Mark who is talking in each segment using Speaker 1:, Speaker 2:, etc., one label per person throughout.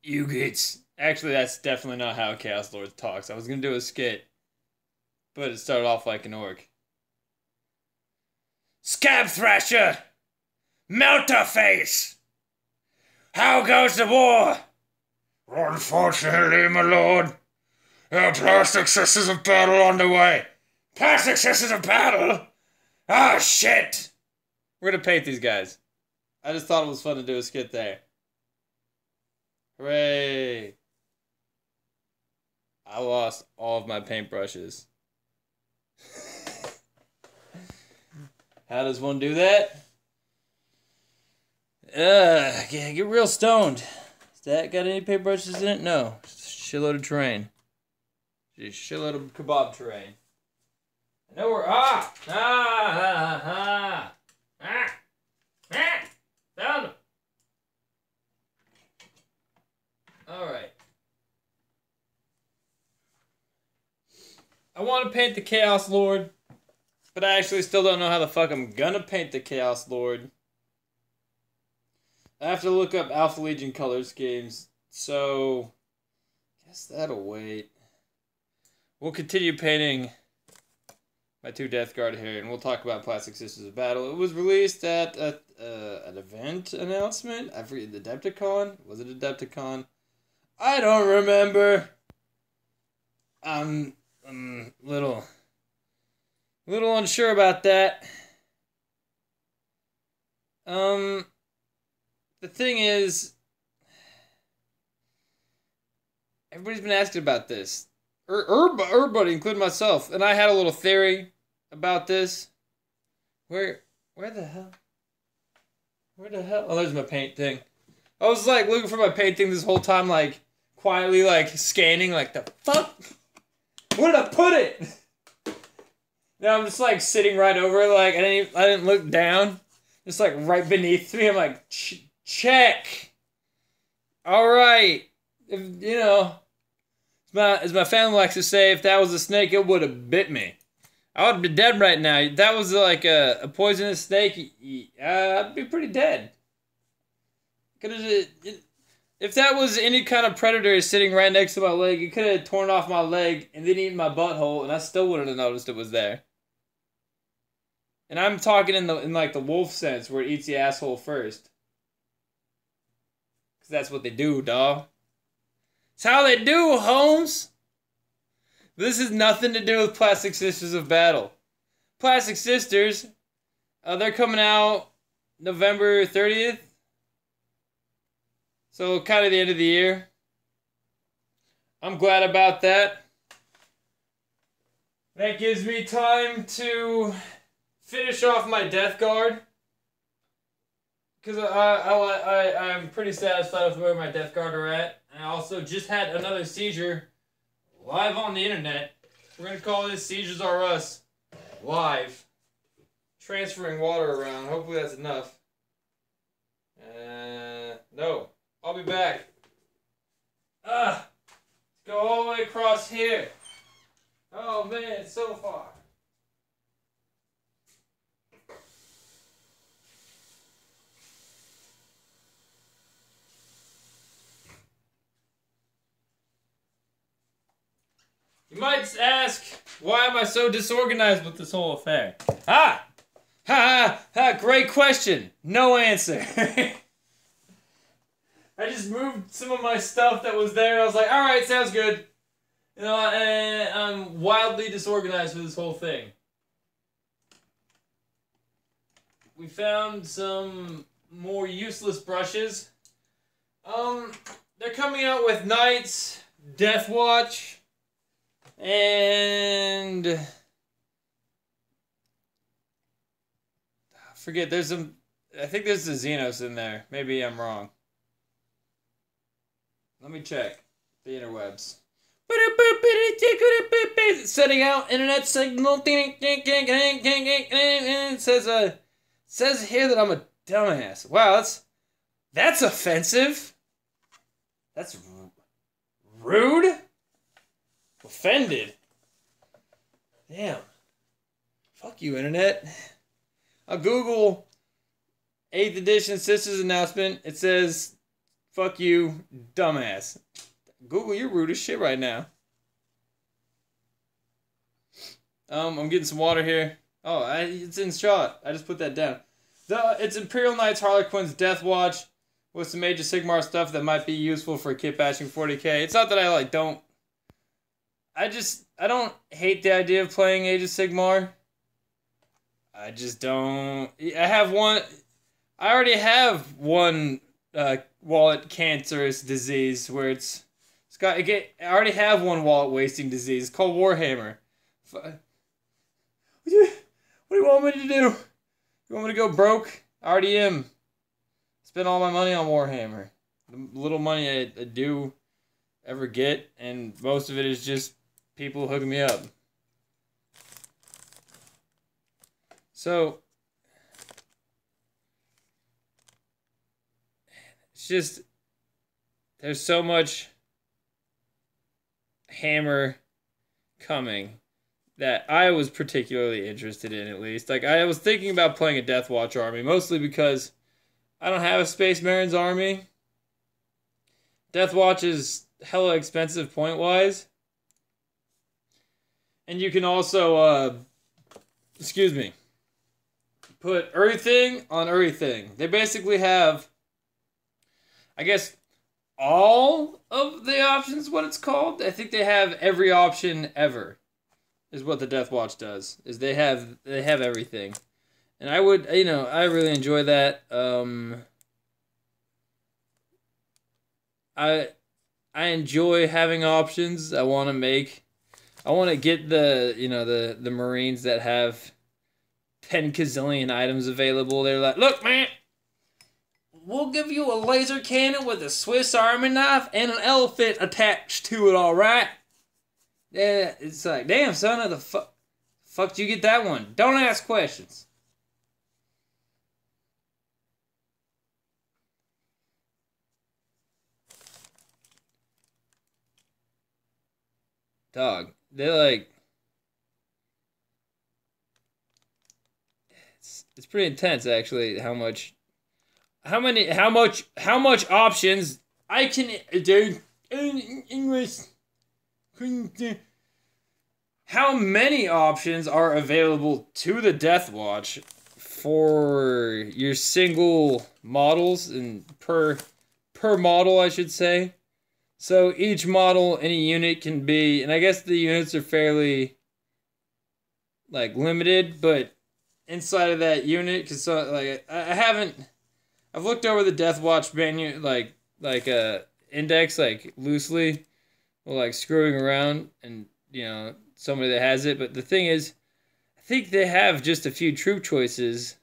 Speaker 1: You gets. Actually, that's definitely not how Chaos Lord talks. I was gonna do a skit, but it started off like an orc. Scab Thrasher! Melterface! How goes the war? Unfortunately, my lord, there are plastic sisters of battle underway. Plastic sisters of battle? Ah, shit! We're gonna paint these guys. I just thought it was fun to do a skit there. Hooray! I lost all of my paintbrushes. How does one do that? Get real stoned. Has that got any paintbrushes in it? No. Just a shitload of terrain. Just a shitload of kebab terrain. I know where. Found him. Alright. I want to paint the Chaos Lord, but I actually still don't know how the fuck I'm gonna paint the Chaos Lord. I have to look up Alpha Legion color schemes, so I guess that'll wait. We'll continue painting my 2 Death Guard here, and we'll talk about Plastic Sisters of Battle. It was released at an event announcement. I forget, the Adepticon? Was it Adepticon? I don't remember. I'm little unsure about that. The thing is, everybody's been asking about this. Everybody, including myself, and I had a little theory about this. Where the hell? Where the hell? Oh, there's my paint thing. I was like looking for my paint thing this whole time, like quietly, like scanning, like the fuck. Where did I put it? Now I'm just like sitting right over it, like I didn't look down. Just like right beneath me, I'm like check. All right, if you know, as my family likes to say, if that was a snake, it would have bit me. I would be dead right now. If that was like a poisonous snake, I'd be pretty dead. If that was any kind of predator sitting right next to my leg, it could have torn off my leg and then eaten my butthole, and I still wouldn't have noticed it was there. And I'm talking in like the wolf sense, where it eats the asshole first. Cause that's what they do, dawg. It's how they do, Holmes. This has nothing to do with Plastic Sisters of Battle. Plastic Sisters, they're coming out November 30th. So kind of the end of the year. I'm glad about that. That gives me time to finish off my Death Guard. Because I'm pretty satisfied with where my Death Guard are at. And I also just had another seizure live on the internet. We're going to call this Seizures Are Us live. Transferring water around. Hopefully that's enough. No. I'll be back. Let's go all the way across here. Oh man, it's so far. You might ask, why am I so disorganized with this whole affair? Great question. No answer. I just moved some of my stuff that was there. I was like, alright, sounds good. You know, and I'm wildly disorganized with this whole thing. We found some more useless brushes. They're coming out with Knights, Death Watch, and I forget, there's some, I think there's a Xenos in there. Maybe I'm wrong. Let me check the interwebs. Setting out internet signal. It says here that I'm a dumbass. Wow, that's offensive. That's rude. Offended. Damn. Fuck you, internet. I'll Google 8th edition Sisters announcement. It says Fuck you, dumbass. Google, you're rude as shit right now. I'm getting some water here. Oh, it's in shot. I just put that down. It's Imperial Knights Harlequin's Death Watch with some Age of Sigmar stuff that might be useful for kit bashing 40k. It's not that I don't. I don't hate the idea of playing Age of Sigmar. I just don't. I already have one wallet cancerous disease where I already have one wallet wasting disease. It's called Warhammer. What do you want me to do? You want me to go broke? I already am. Spend all my money on Warhammer. The little money I do ever get, and most of it is just people hooking me up. So, it's just, there's so much Hammer coming that I was particularly interested in, at least. Like, I was thinking about playing a Death Watch army, mostly because I don't have a Space Marines army. Death Watch is hella expensive point-wise. And you can also, put everything on everything. They basically have, I guess, all of the options, what it's called. I think they have every option ever, is what the Death Watch does. Is they have everything. And I would, I really enjoy that. I enjoy having options. I want to get the Marines that have 10 gazillion items available. They're like, look, man, we'll give you a laser cannon with a Swiss Army knife and an elephant attached to it, alright? Yeah, it's like, damn, son, how the fuck did you get that one? Don't ask questions. Dog, they're like, it's pretty intense, actually, how much options I can do in English. How many options are available to the Death Watch for your single models, and per model, I should say. So each model in a unit can be, and I guess the units are fairly like limited, but inside of that unit, because I've looked over the Death Watch menu, like index, like loosely, or like screwing around, and somebody that has it. But the thing is, I think they have just a few troop choices,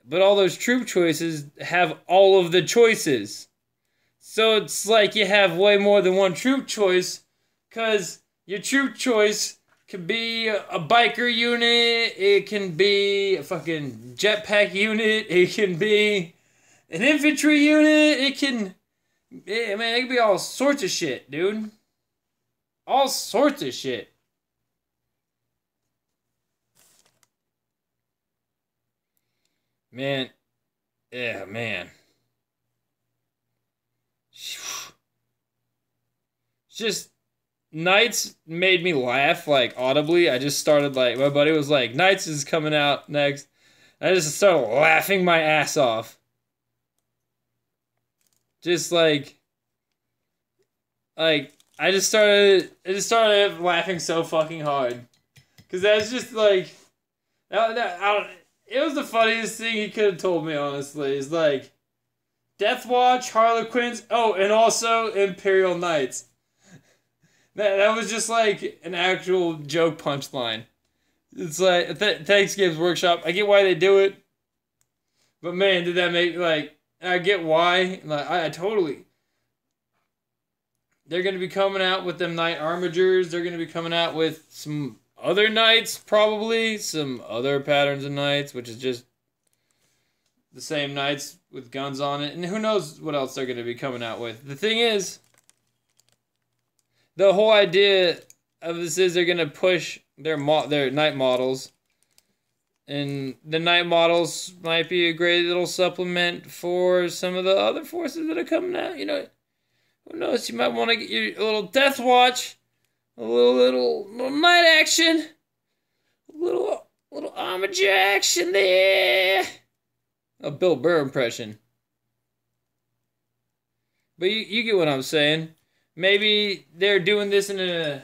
Speaker 1: but all those troop choices have all of the choices. So it's like you have way more than one troop choice, because your troop choice could be a biker unit, it can be a fucking jetpack unit, it can be an infantry unit, it can be all sorts of shit, dude. All sorts of shit. Man. Yeah, man. Just Knights made me laugh, like, audibly. I just started, like, my buddy was like, Knights is coming out next. I just started laughing my ass off. Just I just started laughing so fucking hard. Because that's just, like, it was the funniest thing he could have told me, honestly. It's like, Death Watch, Harlequins, oh, and also Imperial Knights. That was just like an actual joke punchline. It's like, thanks Games Workshop. I get why they do it. But man, did that make, like, I get why. Like, I totally. They're going to be coming out with them Knight Armigers. They're going to be coming out with some other Knights, probably. Some other patterns of Knights, which is just the same Knights with guns on it. And who knows what else they're going to be coming out with. The thing is, the whole idea of this is they're going to push their Knight models And the night models might be a great little supplement for some of the other forces that are coming out. You know, who knows? You might want to get your little Death Watch, a little night action, a little armature action there. A Bill Burr impression. But you get what I'm saying. Maybe they're doing this in a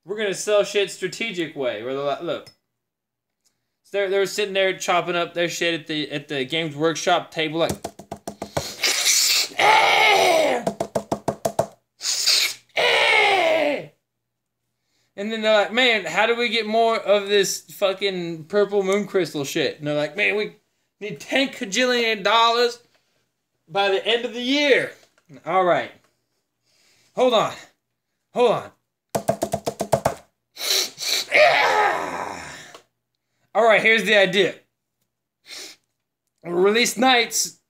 Speaker 1: we're gonna sell shit strategic way. Where they're like, look, so they're sitting there chopping up their shit at the Games Workshop table, like, and then they're like, man, how do we get more of this fucking purple moon crystal shit? And they're like, man, we need $10 cajillion by the end of the year. All right. Hold on. All right, here's the idea. Release nights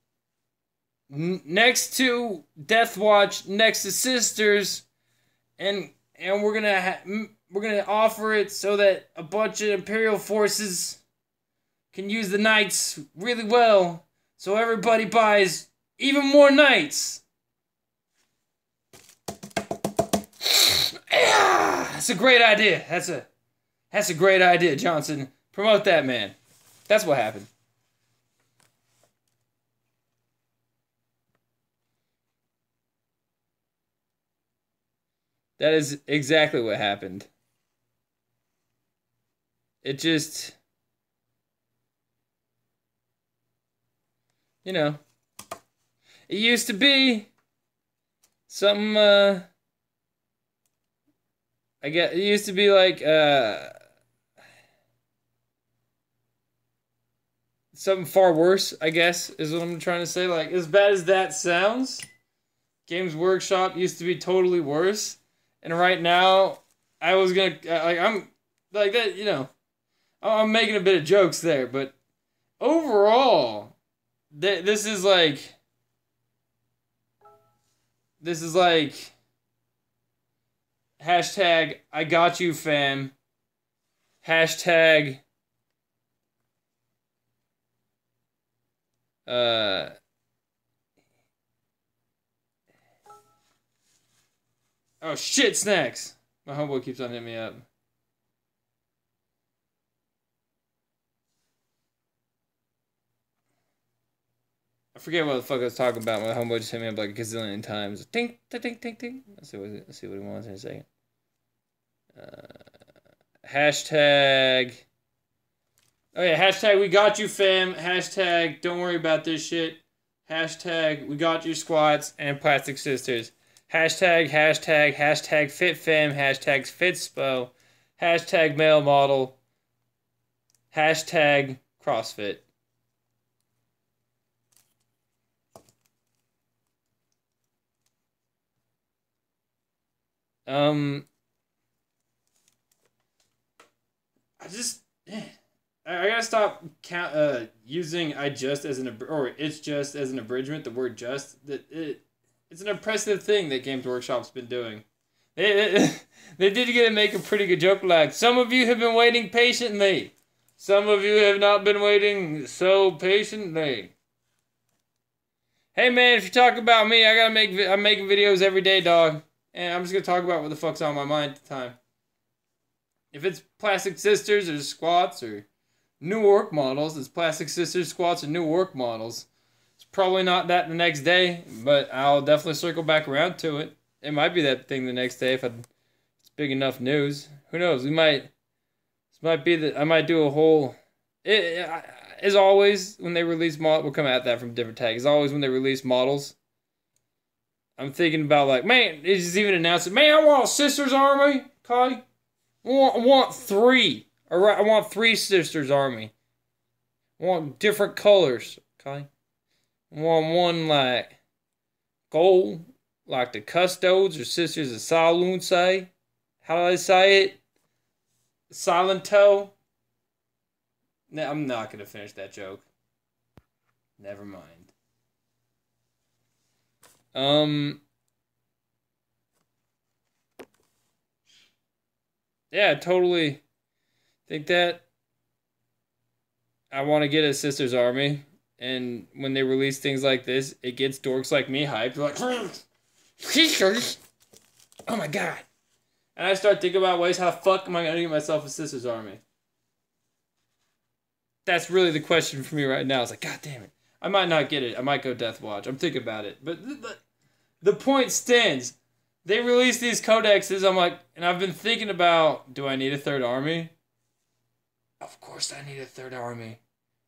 Speaker 1: next to Death Watch, next to Sisters, and we're gonna offer it so that a bunch of Imperial forces can use the knights really well, so everybody buys even more knights. That's a great idea. That's a great idea, Johnson. Promote that, man. That's what happened. That is exactly what happened. It just, you know, it used to be something, I guess it used to be like, something far worse, I guess, is what I'm trying to say. Like, as bad as that sounds, Games Workshop used to be totally worse. And right now, I was gonna, like, I'm, like, that, you know, I'm making a bit of jokes there, but overall, this is like, hashtag, I got you, fam. Hashtag, oh shit, snacks. My homeboy keeps on hitting me up. I forget what the fuck I was talking about. My homeboy just hit me up like a gazillion times. Ting, ting, ting, ting, ting. Let's see what he wants in a second. Hashtag. Oh yeah, hashtag we got you, fam. Hashtag don't worry about this shit. Hashtag we got you, squats and plastic sisters. Hashtag fit fam. Hashtag fit spo. Hashtag male model. Hashtag CrossFit. I gotta stop using I just as an or it's just as an abridgment. The word just it's an impressive thing that Games Workshop's been doing. They did get to make a pretty good joke like some of you have been waiting patiently. Some of you have not been waiting so patiently. Hey man, if you talk about me, I'm making videos every day, dog. And I'm just gonna talk about what the fuck's on my mind at the time. If it's Plastic Sisters or squats or new work models, it's Plastic Sisters, squats, and new work models. It's probably not that the next day, but I'll definitely circle back around to it. It might be that thing the next day if it's big enough news. Who knows? This might be that I might do a whole. As always, when they release models, we'll come at that from different tags. As always, when they release models, I'm thinking about like, man, it just even announced it. Man, I want a Sisters Army, okay? I want three. Alright, I want 3 Sisters Army. I want different colors, okay? I want one like gold, like the Custodes or Sisters of Saloon say. How do they say it? Silento. No, I'm not gonna finish that joke. Never mind. Yeah, totally think that I want to get a Sisters Army, and when they release things like this, it gets dorks like me hyped. Like, Sisters! Oh my god! And I start thinking about ways how the fuck am I gonna get myself a Sisters Army? That's really the question for me right now. It's like, god damn it. I might not get it. I might go Death Watch. I'm thinking about it. But the point stands. They release these codexes. I'm like, and I've been thinking about, do I need a third army? Of course I need a third army.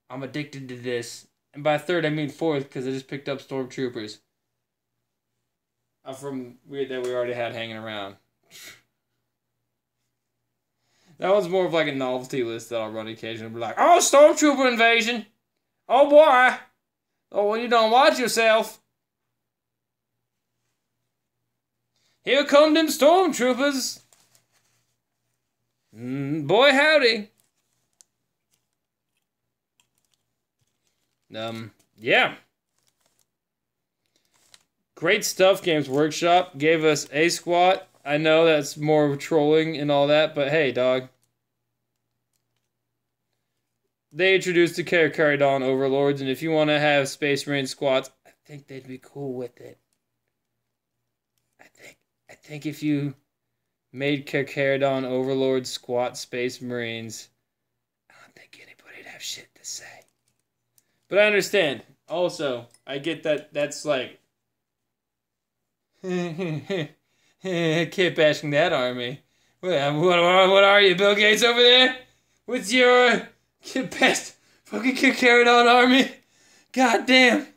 Speaker 1: I'm addicted to this. And by third, I mean fourth, because I just picked up Stormtroopers. From that we already had hanging around. That one's more of like a novelty list that I'll run occasionally. Be like, oh, Stormtrooper invasion! Oh boy! Oh, well, you don't watch yourself. Here come them Stormtroopers. Boy howdy. Yeah. Great stuff, Games Workshop. Gave us A Squat. I know that's more trolling and all that, but hey, dog. They introduced the Carcharodon Overlords, and if you want to have Space Marine squats, I think they'd be cool with it. I think if you made Carcharodon Overlord squat Space Marines, I don't think anybody'd have shit to say. But I understand. Also, I get that that's like... Keep bashing that army. What are you, Bill Gates over there? What's your best fucking Carcharodon army? God damn.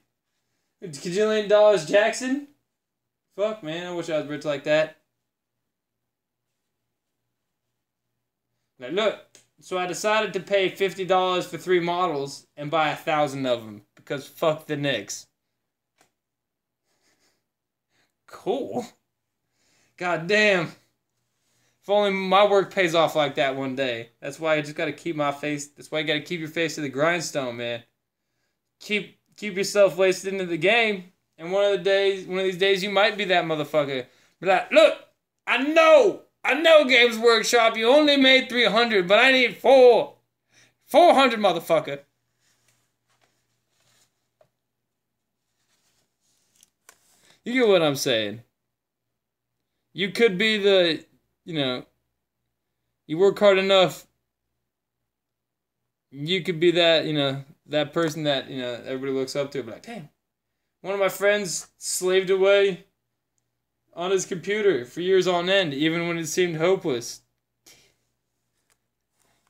Speaker 1: Kajillion dollars Jackson? Fuck, man. I wish I was rich like that. Now, look. So I decided to pay $50 for 3 models and buy 1,000 of them. Because fuck the Knicks. Cool. God damn. If only my work pays off like that one day. That's why you just gotta keep my face. That's why you gotta keep your face to the grindstone, man. Keep yourself wasted into the game. And one of these days, you might be that motherfucker. Be like, look, I know, Games Workshop. You only made 300, but I need 400, motherfucker. You get what I'm saying? You could be the, you work hard enough. You could be that, that person that, everybody looks up to. Be like, damn, one of my friends slaved away on his computer for years on end, even when it seemed hopeless.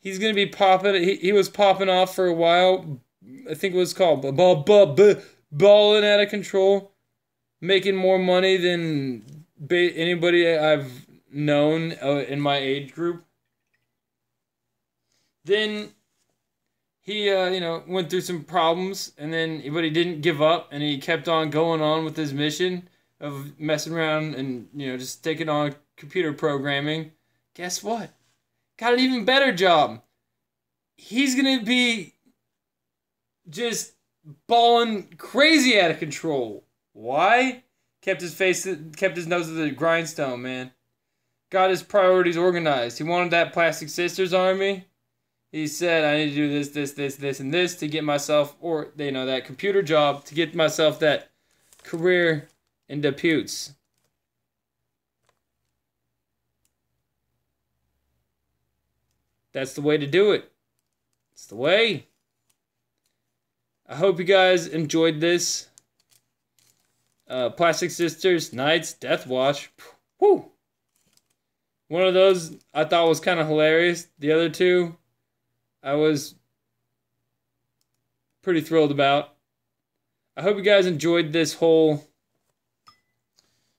Speaker 1: He's gonna be popping. He was popping off for a while. I think it was called balling out of control, making more money than anybody I've known in my age group. Then he, went through some problems, but he didn't give up, and he kept on going on with his mission of messing around and, just taking on computer programming. Guess what? Got an even better job. He's gonna be just balling crazy out of control. Why? Kept his nose to the grindstone, man. Got his priorities organized. He wanted that Plastic Sisters army. He said, I need to do this, and this to get myself, or, that computer job to get myself that career in deputes. That's the way to do it. It's the way. I hope you guys enjoyed this. Plastic Sisters, Knights, Death Watch. Woo! One of those I thought was kind of hilarious. The other two, I was pretty thrilled about. I hope you guys enjoyed this whole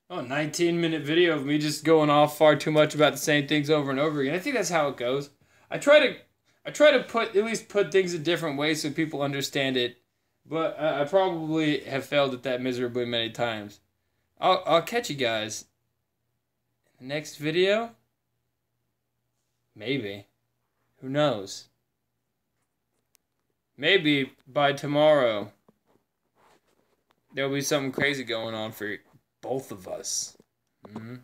Speaker 1: 19-minute video of me just going off far too much about the same things over and over again. I think that's how it goes. I try to at least put things in different ways so people understand it, but I probably have failed at that miserably many times. I'll catch you guys in the next video. Maybe. Who knows? Maybe by tomorrow there'll be something crazy going on for both of us. Mm-hmm.